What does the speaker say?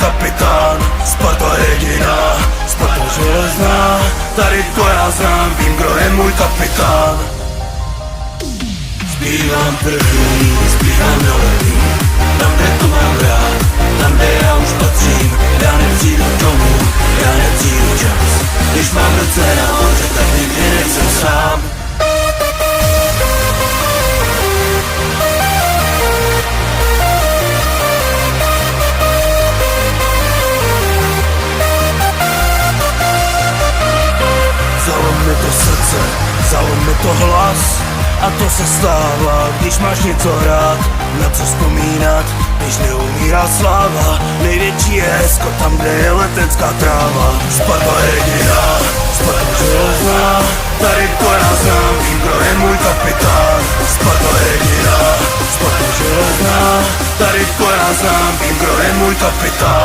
kapitán. Sparta jediná, Sparta železná, tady to já znám, vím, kdo je můj kapitán. Zbývám první, zbývám doletý, tam, kde to mám rád, tam, kde já už patřím. Já nepřijdu domů, já nepřijdu čas, když mám ruce nahoře, tak nikdy nejsem sám. Zalom mi to srdce, zalom mi to hlas. A to se stává, když máš něco rád, na co vzpomínat, když neumírá sláva. Největší je hezko tam, kde je letecká tráva. Sparta jediná, Sparta železná, tady to já znám, vím, kdo je můj kapitán. Sparta jediná, Sparta železná, tady to já znám, vím, kdo je můj kapitán.